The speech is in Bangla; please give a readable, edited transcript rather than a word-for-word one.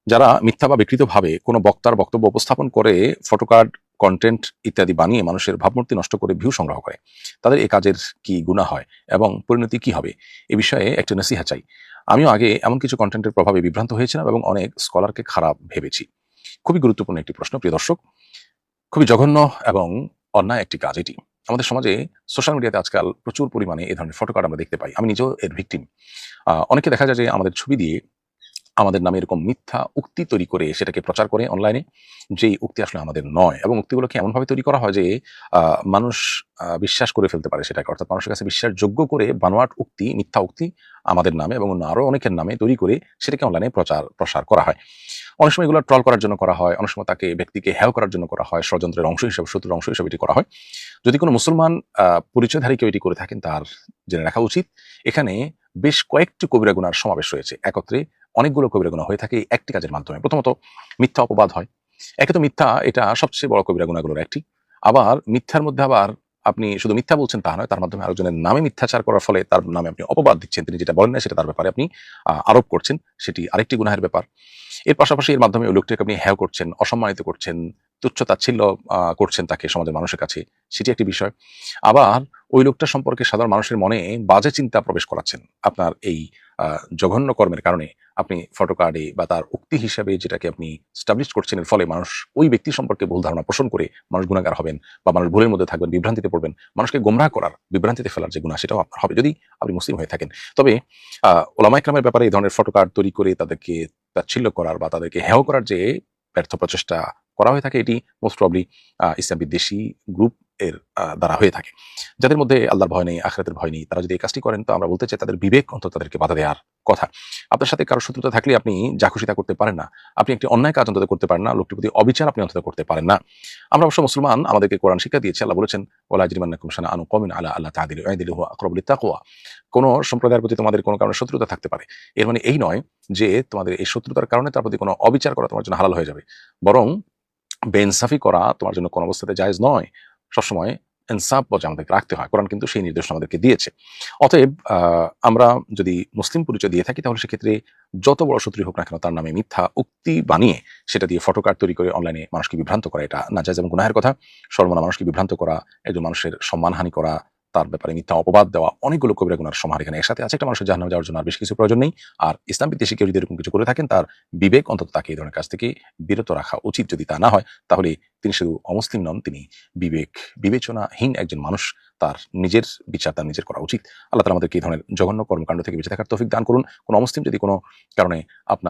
যারা মিথ্যা বা বিকৃতভাবে কোনো বক্তার বক্তব্য উপস্থাপন করে ফটোকার্ড, কন্টেন্ট ইত্যাদি বানিয়ে মানুষের ভাবমূর্তি নষ্ট করে ভিউ সংগ্রহ করে, তাদের এই কাজের কি গুনাহ হয় এবং পরিণতি কি হবে, এ বিষয়ে একটি নসিহা চাই। আমিও আগে এমন কিছু কন্টেন্টের প্রভাবে বিভ্রান্ত হয়েছিলাম এবং অনেক স্কলারকে খারাপ ভেবেছি। খুবই গুরুত্বপূর্ণ একটি প্রশ্ন, প্রিয় দর্শক। খুবই জঘন্য এবং অন্যায় একটি কাজ এটি। আমাদের সমাজে সোশ্যাল মিডিয়াতে আজকাল প্রচুর পরিমাণে এই ধরনের ফটোকার্ড আমরা দেখতে পাই। আমি নিজেও এর ভিকটিম। অনেকে দেখা যায় যে আমাদের ছবি দিয়ে আমাদের নামে এরকম মিথ্যা উক্তি তৈরি করে সেটাকে প্রচার করে অনলাইনে, যেই উক্তি আসলে আমাদের নয়, এবং উক্তিগুলোকে এমনভাবে তৈরি করা হয় যে মানুষ বিশ্বাস করে ফেলতে পারে সেটাকে। অর্থাৎ মানুষের কাছে বিশ্বাসযোগ্য করে বানোয়াট উক্তি, মিথ্যা উক্তি আমাদের নামে এবং অন্য আরো অনেকের নামে তৈরি করে সেটাকে অনলাইনে প্রসার করা হয়। অনেক সময় এগুলো ট্রল করার জন্য করা হয়, অনেক সময় তাকে ব্যক্তিকে হেয় করার জন্য করা হয়, ষড়যন্ত্রের অংশ হিসেবে, শত্রুর অংশ হিসেবে এটি করা হয়। যদি কোনো মুসলমান পরিচয়ধারী কেউ এটি করে থাকেন, তার জেনে রাখা উচিত এখানে বেশ কয়েকটি কবিরা গুনার সমাবেশ রয়েছে। একত্রে অনেকগুলো কবিরা গুনাহ হয়ে থাকে এই একটি কাজের মাধ্যমে। প্রথমত, মিথ্যা অপবাদ হয়। একে তো মিথ্যা, এটা সবচেয়ে বড় কবিরা গুনাহগুলোর একটি। আবার মিথ্যার মধ্যে আবার আপনি শুধু মিথ্যা বলছেন তা নয়, তার মাধ্যমে আরেকজনের নামে মিথ্যাচার করার ফলে তার নামে আপনি অপবাদ দিচ্ছেন। তিনি যেটা বলেন না সেটা তার ব্যাপারে আপনি আরোপ করছেন, সেটি আরেকটি গুনাহের ব্যাপার। এর পাশাপাশি এর মাধ্যমে ওই লোকটাকে আপনি হেয় করছেন, অসম্মানিত করছেন, তুচ্ছ-তাচ্ছিল্য করছেন তাকে সমাজের মানুষের কাছে, সেটি একটি বিষয়। আবার ওই লোকটা সম্পর্কে সাধারণ মানুষের মনে বাজে চিন্তা প্রবেশ করাচ্ছেন। আপনার এই জঘন্য কর্মের কারণে আপনি ফটোকার্ডে বা তার উক্তি হিসাবে যেটাকে আপনি এস্টাবলিশ করছেন, এর ফলে মানুষ ওই ব্যক্তি সম্পর্কে ভুল ধারণা পোষণ করে মানুষ গুনাহগার হবেন বা মানুষ ভুলের মধ্যে থাকবেন, বিভ্রান্তিতে পড়বেন। মানুষকে গোমরাহ করার, বিভ্রান্তিতে ফেলার যে গুনাহ, সেটাও আপনার হবে যদি আপনি মুসলিম হয়ে থাকেন। তবে ওলামা ইকরামের ব্যাপারে এই ধরনের ফটোকার্ড তৈরি করে তাদেরকে তাচ্ছিল্য করার বা তাদেরকে হেয় করার যে ব্যর্থ প্রচেষ্টা করা হয়ে থাকে, এটি মোস্ট প্রবাবলি ইসলাম বিদ্বেষী গ্রুপ এর দ্বারা হয়ে থাকে। যাদের মধ্যে আল্লাহর ভয় নেই, আখিরাতের ভয় নেই, তারা যদি এই কাজটি করেন, তো আমরা বলতে চাই তাদের বিবেক অন্তত তাদেরকে বাধা দেওয়ার কথা। আপনার সাথে কারো শত্রুতা থাকলে আপনি যা খুশি তা করতে পারেন না। আপনি একটি অন্যায় কাজ অন্তত করতে পারেন না, লোকটির প্রতি অবিচার আপনি অন্তত করতে পারেন না। আমরা অবশ্য মুসলমান, আমাদেরকে কোরআন শিক্ষা দিয়েছে। আল্লাহ বলেছেন, ওয়ালা ইয়াজরিমান্নাকুম শানাআনু কওমিন আলা আল্লা তা'দিলু ই'দিলু হুয়া আকরাবু লিত্তাকওয়া। কোন সম্প্রদায়ের প্রতি তোমাদের কোনো কারণে শত্রুতা থাকতে পারে, এর মানে এই নয় যে তোমাদের এই শত্রুতার কারণে তার প্রতি কোনো অবিচার করা তোমার জন্য হালাল হয়ে যাবে। বরং বেইনসাফি করা তোমার জন্য কোনো অবস্থাতে জায়েজ নয়। সবসময় ইনসাফ বজায় আমাদেরকে রাখতে হয়। কোরআন কিন্তু সেই নির্দেশ আমাদেরকে দিয়েছে। অতএব আমরা যদি মুসলিম পরিচয় দিয়ে থাকি, তাহলে সেক্ষেত্রে যত বড় শত্রুই হোক না কেন, তার নামে মিথ্যা উক্তি বানিয়ে সেটা দিয়ে ফটোকার্ড তৈরি করে অনলাইনে মানুষকে বিভ্রান্ত করা, এটা নাজায়েজ এবং গুনাহের কথা। সর্বনা মানুষকে বিভ্রান্ত করা, একজন মানুষের সম্মানহানি করা, তার ব্যাপারে মিথ্যা অপবাদ দেওয়া, অনেকগুলো কবিরা গুনার সমাহার এখানে একসাথে আছে। একটা মানুষের জাহান্নামে যাওয়ার জন্য আর বেশি কিছু প্রয়োজন নেই। আর ইসলাম বিদ্বেষী কেউ যদি এরকম কিছু করে থাকেন, তার বিবেক অন্তত তাকে এই ধরনের কাজ থেকে বিরত রাখা উচিত। যদি তা না হয়, তাহলে তিনি শুধু অমুসলিম নন, তিনি বিবেচনাহীন একজন মানুষ। তার নিজের বিচার তার নিজের করা উচিত। আল্লাহ তাআলা আমাদেরকে এই ধরনের জঘন্য কর্মকাণ্ড থেকে বেঁচে থাকার তৌফিক দান করুন। কোনো অমুসলিম যদি কোনো কারণে আপনার